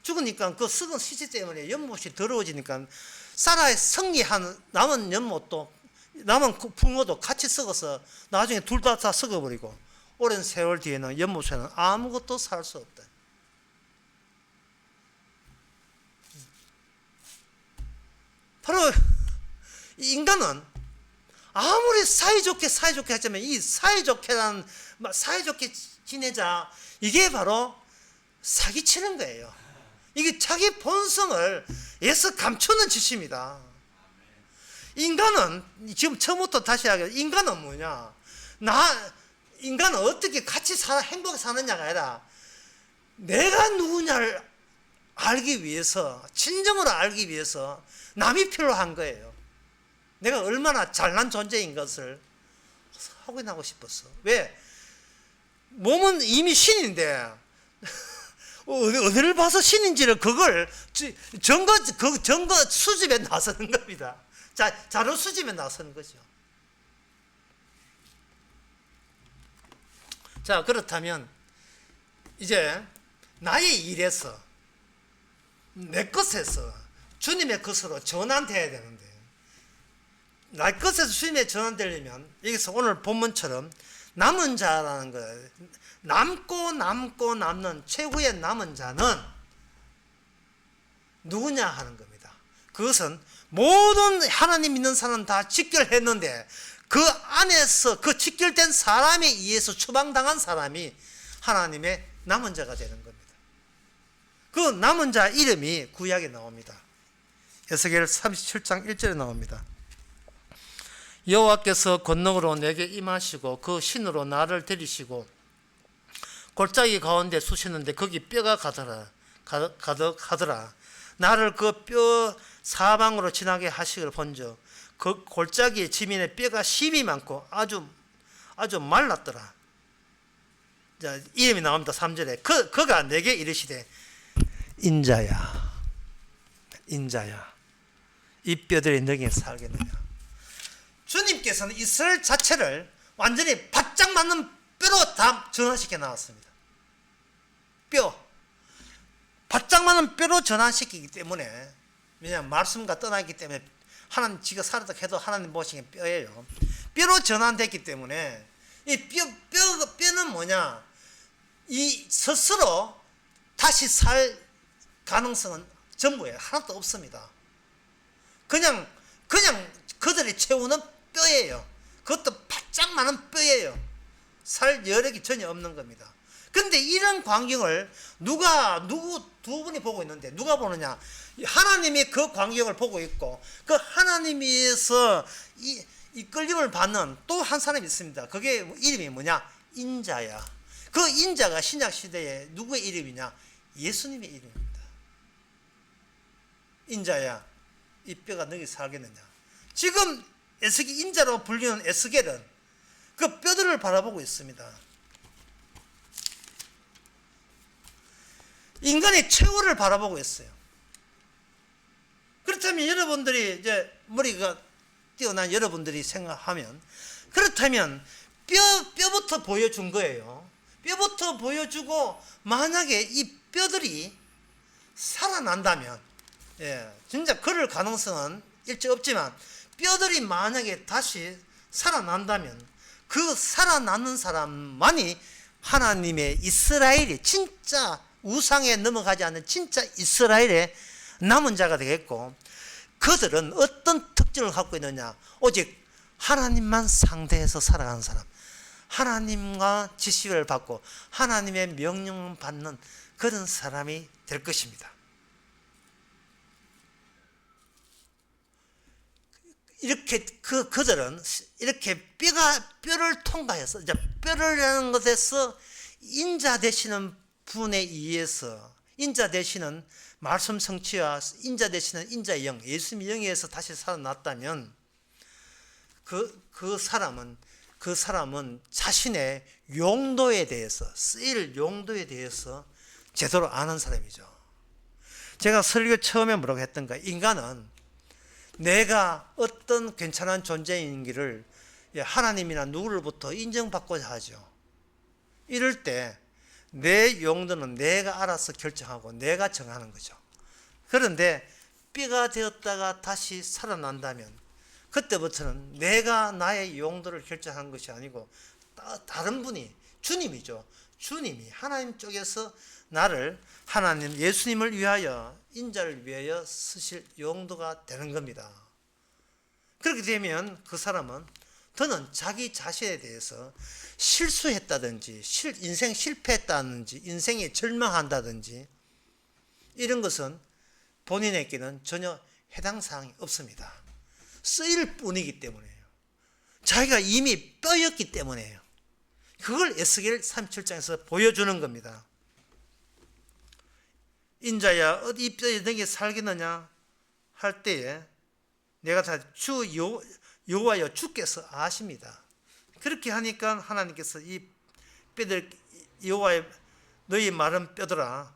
죽으니까 그 썩은 시체 때문에 연못이 더러워지니까 살아 승리한 남은 연못도, 남은 붕어도 같이 썩어서 나중에 둘 다 썩어버리고 오랜 세월 뒤에는 연못에는 아무것도 살 수 없다. 바로 인간은 아무리 사이좋게 하자면 이 사이좋게라는, 사이좋게 지내자, 이게 바로 사기치는 거예요. 이게 자기 본성을 애써 감추는 짓입니다. 인간은 지금 처음부터 다시 하게, 인간은 뭐냐? 인간은 어떻게 같이 행복하게 사느냐가 아니라 내가 누구냐를 알기 위해서, 진정으로 알기 위해서 남이 필요한 거예요. 내가 얼마나 잘난 존재인 것을 확인하고 싶었어. 왜? 몸은 이미 신인데 어디를 봐서 신인지를 그걸 증거 수집에 나서는 겁니다. 자료 수집에 나서는 거죠. 자, 그렇다면 이제 나의 일에서, 내 것에서 주님의 것으로 전환되어야 되는데, 내 것에서 주님의 전환되려면 여기서 오늘 본문처럼 남은 자라는 거예요. 남고 남는 최후의 남은 자는 누구냐 하는 겁니다. 그것은 모든 하나님 믿는 사람은 다 직결했는데 그 안에서 그 직결된 사람에 의해서 추방당한 사람이 하나님의 남은 자가 되는 겁니다. 그 남은 자 이름이 구약에 나옵니다. 에스겔 37장 1절에 나옵니다. 여호와께서 권능으로 내게 임하시고 그 신으로 나를 데리시고 골짜기 가운데 쑤시는데 거기 뼈가 가득하더라. 나를 그 뼈 사방으로 지나게 하시기를 본즉 그 골짜기의 지면에 뼈가 심이 많고 아주 말랐더라. 자, 이름이 나옵니다. 3절에 그가 내게 이르시되 인자야 이 뼈들이 너에게 살겠느냐. 주님께서는 이스라엘 자체를 완전히 바짝 맞는 뼈로 다 전환시켜 나왔습니다. 바짝 맞는 뼈로 전환시키기 때문에, 왜냐하면 말씀과 떠나기 때문에 하나님 지가 살았다 해도 하나님 보시기엔 뼈예요. 뼈로 전환됐기 때문에 이 뼈는 뭐냐, 이 스스로 다시 살 가능성은 전부예요. 하나도 없습니다. 그냥 그들이 채우는 뼈예요. 그것도 바짝 많은 뼈예요. 살 여력이 전혀 없는 겁니다. 그런데 이런 광경을 두 분이 보고 있는데 누가 보느냐? 하나님이 그 광경을 보고 있고 그 하나님에서 이끌림을 받는 또 한 사람이 있습니다. 그게 이름이 뭐냐? 인자야. 그 인자가 신약 시대에 누구의 이름이냐? 예수님의 이름입니다. 인자야, 이 뼈가 너희 살겠느냐? 지금 인자로 불리는 에스겔은 그 뼈들을 바라보고 있습니다. 인간의 최후를 바라보고 있어요. 그렇다면 여러분들이 이제 머리가 뛰어난 여러분들이 생각하면, 그렇다면 뼈부터 보여준 거예요. 뼈부터 보여주고 만약에 이 뼈들이 살아난다면, 진짜 그럴 가능성은 일체 없지만 뼈들이 만약에 다시 살아난다면 그 살아나는 사람만이 하나님의 이스라엘이 진짜 우상에 넘어가지 않는 진짜 이스라엘의 남은 자가 되겠고, 그들은 어떤 특징을 갖고 있느냐? 오직 하나님만 상대해서 살아가는 사람, 하나님과 지시를 받고 하나님의 명령을 받는 그런 사람이 될 것입니다. 이렇게 그들은 이렇게 뼈를 통과해서, 이제 뼈라는 것에서 인자 되시는 분에 의해서, 인자 되시는 말씀 성취와 인자 되시는 인자의 영, 예수님의 영에 의해서 다시 살아났다면 그 사람은 자신의 용도에 대해서, 쓰일 용도에 대해서 제대로 아는 사람이죠. 제가 설교 처음에 뭐라고 했던가? 인간은 내가 어떤 괜찮은 존재인기를 하나님이나 누구로부터 인정받고자 하죠. 이럴 때 내 용도는 내가 알아서 결정하고 내가 정하는 거죠. 그런데 뼈가 되었다가 다시 살아난다면 그때부터는 내가 나의 용도를 결정하는 것이 아니고 다른 분이, 주님이죠. 주님이 하나님 쪽에서 나를, 하나님 예수님을 위하여, 인자를 위하여 쓰실 용도가 되는 겁니다. 그렇게 되면 그 사람은 더는 자기 자신에 대해서 실수했다든지 인생 실패했다든지 인생에 절망한다든지 이런 것은 본인에게는 전혀 해당 사항이 없습니다. 쓰일 뿐이기 때문에요. 자기가 이미 뼈였기 때문에요. 그걸 에스겔 37장에서 보여주는 겁니다. 인자야, 어디 뼈에 너게 살겠느냐 할 때에 내가 다 주 여호와여 주께서 아십니다. 그렇게 하니까 하나님께서 이 뼈들, 여호와의 너희 마른 뼈들아,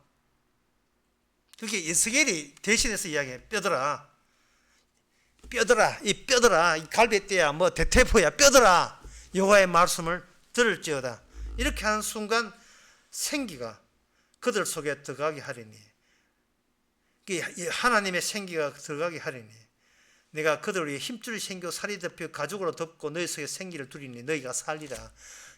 그게 에스겔이 대신해서 이야기해. 뼈들아, 이 뼈들아, 이 갈비뼈야, 뭐 대퇴포야, 뼈들아, 여호와의 말씀을 들을지어다. 이렇게 하는 순간 생기가 그들 속에 들어가게 하리니, 하나님의 생기가 들어가게 하리니, 내가 그들을 위해 힘줄을 챙겨 살이 덮여 가죽으로 덮고 너희 속에 생기를 두리니 너희가 살리라.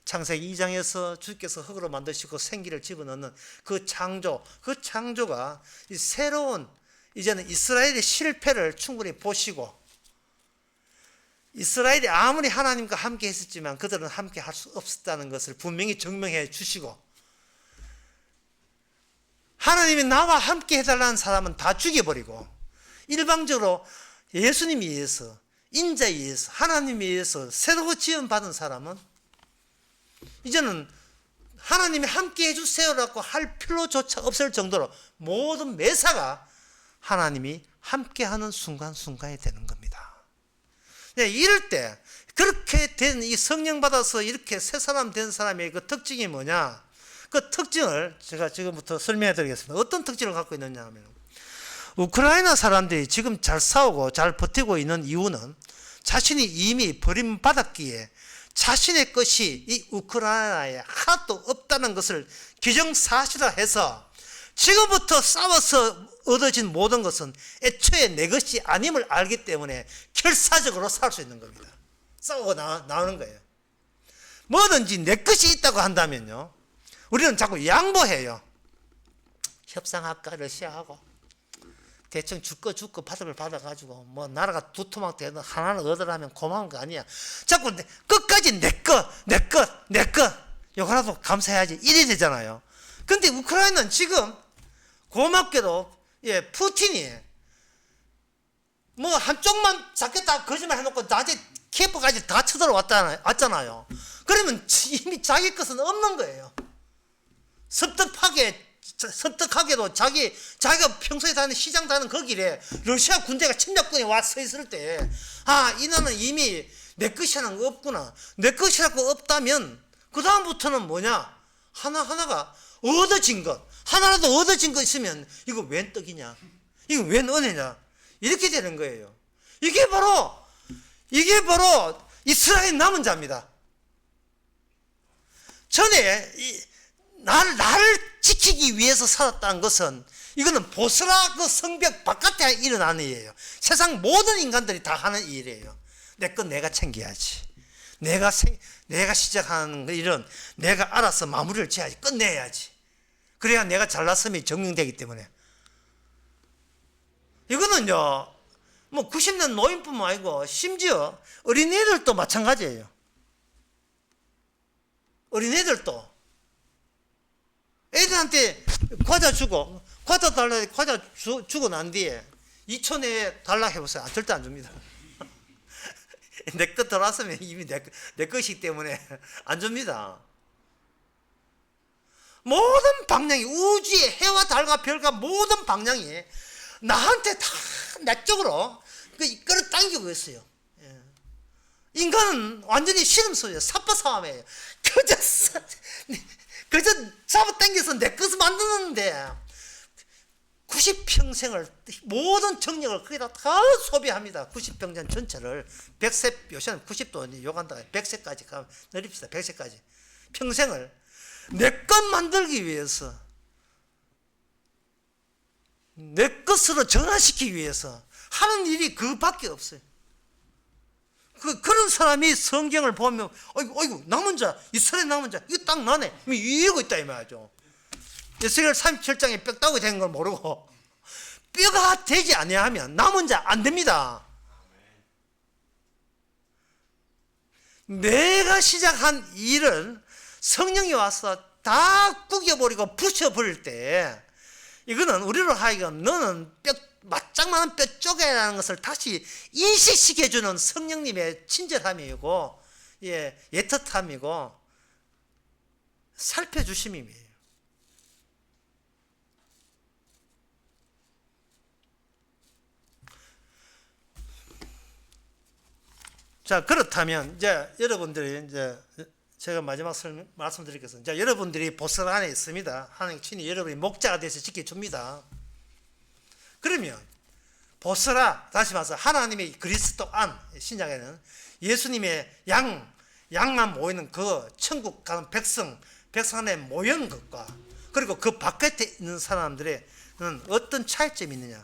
창세기 2장에서 주께서 흙으로 만드시고 생기를 집어넣는 그 창조가 이 새로운 이제는 이스라엘의 실패를 충분히 보시고, 이스라엘이 아무리 하나님과 함께 했었지만 그들은 함께 할 수 없었다는 것을 분명히 증명해 주시고, 하나님이 나와 함께 해달라는 사람은 다 죽여버리고, 일방적으로 예수님에 의해서, 인자에 의해서, 하나님에 의해서 새로 지원받은 사람은 이제는 하나님이 함께 해주세요라고 할 필요조차 없을 정도로 모든 매사가 하나님이 함께하는 순간순간이 되는 겁니다. 네, 이럴 때 그렇게 된 이 성령 받아서 이렇게 새 사람 된 사람의 그 특징이 뭐냐? 그 특징을 제가 지금부터 설명해 드리겠습니다. 어떤 특징을 갖고 있느냐 하면, 우크라이나 사람들이 지금 잘 싸우고 잘 버티고 있는 이유는 자신이 이미 버림받았기에 자신의 것이 이 우크라이나에 하나도 없다는 것을 기정사실화해서 지금부터 싸워서 얻어진 모든 것은 애초에 내 것이 아님을 알기 때문에 결사적으로 살 수 있는 겁니다. 싸우고 나오는 거예요. 뭐든지 내 것이 있다고 한다면요, 우리는 자꾸 양보해요. 협상할까 러시아하고, 대충 줄거 받을 걸 받아가지고 뭐 나라가 두토막 되는 하나는 얻으라면 고마운 거 아니야. 자꾸 끝까지 내 것 요거라도 감사해야지 이래 되잖아요. 근데 우크라이나는 지금 고맙게도 푸틴이 뭐 한쪽만 잡겠다 거짓말 해놓고 나중에 키예프까지 다 쳐들어왔잖아요. 그러면 이미 자기 것은 없는 거예요. 섭득하게도 자기가 평소에 다니는 시장 다니는 거기에 러시아 군대가 침략군이 와 서 있을 때, 이나는 이미 내 것이라는 거 없구나. 내 것이라고 없다면 그 다음부터는 뭐냐? 하나하나가 얻어진 것, 하나라도 얻어진 거 있으면 이거 웬 떡이냐? 이거 웬 은혜냐? 이렇게 되는 거예요. 이게 바로 이스라엘 남은 자입니다. 전에 나를 지키기 위해서 살았다는 것은 이거는 보스라 그 성벽 바깥에 일어나는 일이에요. 세상 모든 인간들이 다 하는 일이에요. 내 건 내가 챙겨야지. 내가 시작하는 일은 내가 알아서 마무리를 지어야지. 끝내야지. 그래야 내가 잘났음이 증명되기 때문에. 이거는요, 뭐 90년 노인뿐만 아니고 심지어 어린애들도 마찬가지예요. 어린애들도 애들한테 과자 주고, 과자 달라, 과자 주고 난 뒤에 2,000에 달라 해보세요. 절대 안 줍니다. 내 것 들어왔으면 이미 내 것이기 때문에 안 줍니다. 모든 방향이, 우주의 해와 달과 별과 모든 방향이 나한테 다 내 쪽으로 끌어당기고 있어요. 인간은 완전히 실험소예요. 삽바사함이에요. 그저 잡아당겨서 내 것을 만드는데 90평생을 모든 정력을 거기다 다 소비합니다. 90평생 전체를 100세, 요새는 90도 욕한다. 100세까지 가면 내립시다. 100세까지 평생을 내 것 만들기 위해서, 내 것으로 전환시키기 위해서 하는 일이 그밖에 없어요. 그런 사람이 성경을 보면 어이구 남은 자, 이스라엘 남은 자, 이거 딱 나네 이러고 있다 이 말이죠. 에스겔 37장에 뼈 따고 된 걸 모르고 뼈가 되지 아니하면 남은 자 안 됩니다. 내가 시작한 일을 성령이 와서 다 구겨버리고 부셔버릴 때, 이거는 우리로 하여금 너는 맞짱만한 뼈 쪼개라는 것을 다시 인식시켜주는 성령님의 친절함이고, 애틋함이고 살펴주심이에요. 자, 그렇다면 이제 여러분들이 제가 마지막 말씀드리겠습니다. 자, 여러분들이 보석 안에 있습니다. 하나님 친히 여러분이 목자가 돼서 지켜줍니다. 그러면 보스라, 다시 말해서 하나님의 그리스도 안, 신약에는 예수님의 양만 모이는 그 천국 가는 백성 안에 모인 것과, 그리고 그 바깥에 있는 사람들의 어떤 차이점이 있느냐,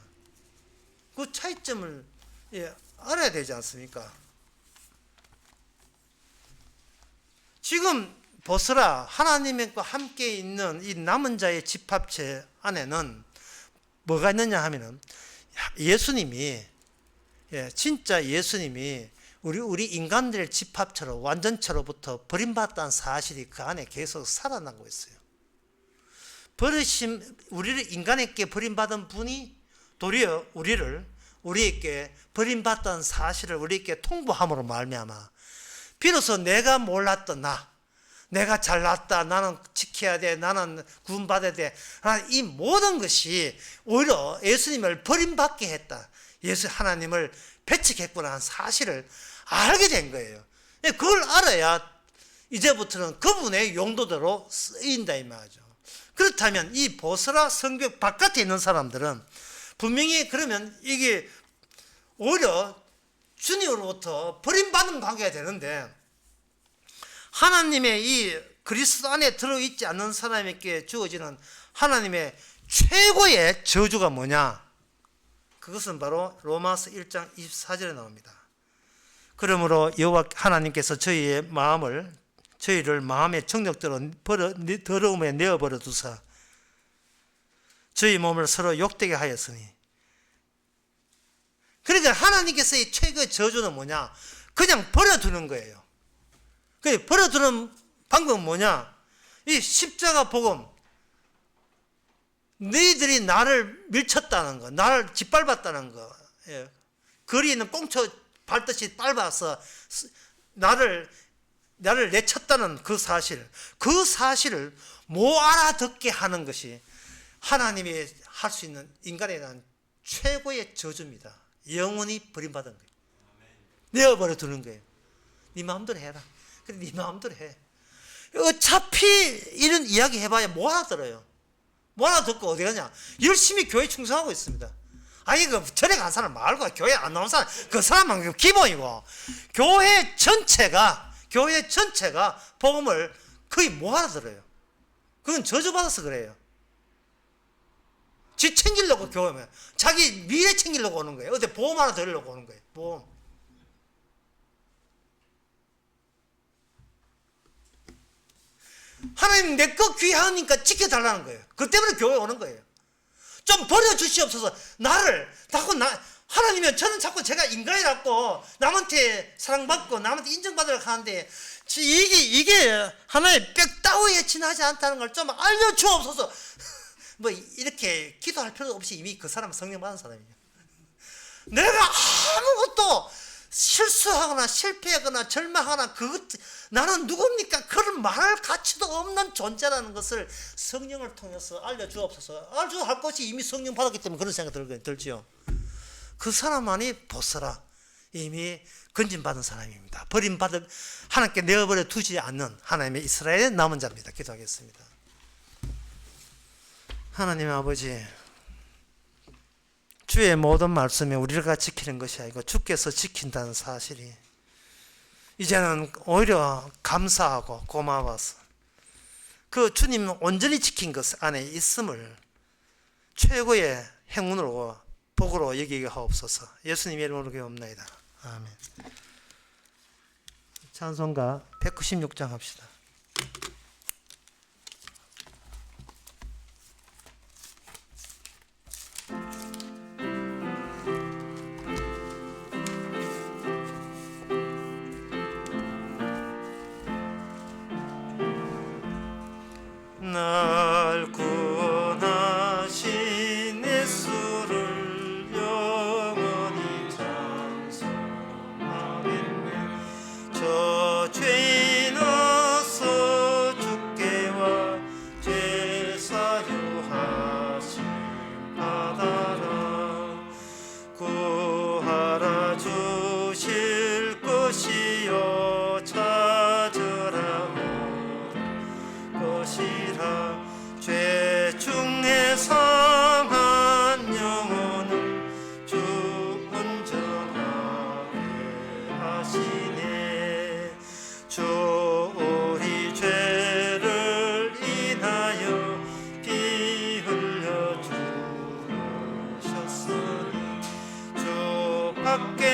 그 차이점을 예, 알아야 되지 않습니까? 지금 보스라 하나님과 함께 있는 이 남은 자의 집합체 안에는 뭐가 있느냐 하면은 예수님이, 진짜 예수님이 우리 인간들 집합체로 완전체로부터 버림받았다는 사실이 그 안에 계속 살아나고 있어요. 우리를 인간에게 버림받은 분이 도리어 우리에게 버림받았다는 사실을 우리에게 통보함으로 말미암아 비로소 내가 몰랐던 내가 잘났다, 나는 지켜야 돼, 나는 구원받아야 돼, 이 모든 것이 오히려 예수님을 버림받게 했다, 하나님을 배척했구나 하는 사실을 알게 된 거예요. 그걸 알아야 이제부터는 그분의 용도대로 쓰인다 이 말이죠. 그렇다면 이 보스라 성벽 바깥에 있는 사람들은 분명히 그러면 이게 오히려 주님으로부터 버림받은 관계가 되는데, 하나님의 이 그리스도 안에 들어있지 않는 사람에게 주어지는 하나님의 최고의 저주가 뭐냐? 그것은 바로 로마서 1장 24절에 나옵니다. 그러므로 여호와 하나님께서 저희를 마음의 정욕대로 더러움에 내어버려 두사 저희 몸을 서로 욕되게 하였으니. 그러니까 하나님께서의 최고의 저주는 뭐냐? 그냥 버려두는 거예요. 그 버려두는 방법은 뭐냐? 이 십자가 복음, 너희들이 나를 밀쳤다는 거, 나를 짓밟았다는 거, 거리에 있는 꽁초 밟듯이 밟아서 나를 내쳤다는 그 사실을 못 알아듣게 하는 것이 하나님이 할 수 있는 인간에 대한 최고의 저주입니다. 영원히 버림받은 거예요. 내어버려 두는 거예요. 네 마음대로 해라. 그래, 네 마음대로 해. 어차피 이런 이야기 해봐야 뭐 알아들어요. 뭐 알아듣고 어디 가냐? 열심히 교회 충성하고 있습니다. 아니, 절에 간 사람 말고 교회 안 나온 사람, 그 사람은 기본이고, 교회 전체가 복음을 거의 못 알아들어요. 그건 저주받아서 그래요. 지 챙기려고 교회면 자기 미래 챙기려고 오는 거예요. 어디 보험 하나 들으려고 오는 거예요. 보험. 하나님 내 거 귀하니까 지켜달라는 거예요. 그 때문에 교회 오는 거예요. 좀 버려주시옵소서. 하나님은 저는 자꾸 제가 인간이라고 남한테 사랑받고 남한테 인정받으려고 하는데 이게 하나의 빽따위에 지나지 않다는 걸 좀 알려주옵소서. 뭐 이렇게 기도할 필요 없이 이미 그 사람은 성령 받은 사람이에요. 내가 아무것도 실수하거나 실패하거나 절망하거나 나는 누굽니까? 그런 말할 가치도 없는 존재라는 것을 성령을 통해서 알려주옵소서. 알려할 것이 이미 성령 받았기 때문에 그런 생각이 들지요. 그 사람만이 보스라, 이미 건진받은 사람입니다. 하나님께 내어버려 두지 않는 하나님의 이스라엘의 남은 자입니다. 기도하겠습니다. 하나님 아버지, 주의 모든 말씀에 우리가 지키는 것이 아니고 주께서 지킨다는 사실이 이제는 오히려 감사하고 고마워서 그 주님 온전히 지킨 것 안에 있음을 최고의 행운으로 복으로 여기게 하옵소서. 예수님의 이름으로 기도합나이다. 아멘. 찬송가 196장 합시다. 날 구원하신 예수를 영원히 찬송하겠네. 저 죄인 어서 주께 와 죄 사유하심 받아라. 구하라 주실 것이요 찾으라 것이라. 죄 중에 상한 영혼을 주 온전하게 하시네. 주 우리 죄를 인하여 피 흘려 죽으셨으니 주 밖에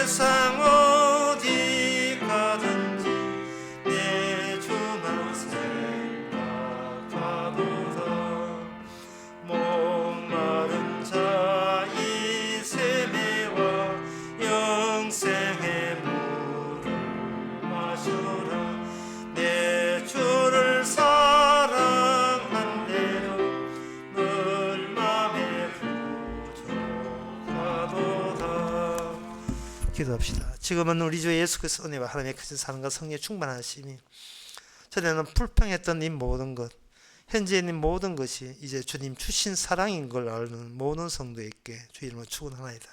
세상 어디 가든지 내 주만 생각하도다. 목마른 자 이 세매와 영생의 물을 마셔라. 내 주를 사랑한 대로 늘 맘에 부족하도다. 기도합시다. 지금은 우리 주 예수 그리스도 은혜와 하나님의 크신 사랑과 성령의 충만하심이 전에는 불평했던 이 모든 것, 현재 있는 모든 것이 이제 주님 주신 사랑인 걸 아는 모든 성도에게 주 이름으로 축원하나이다.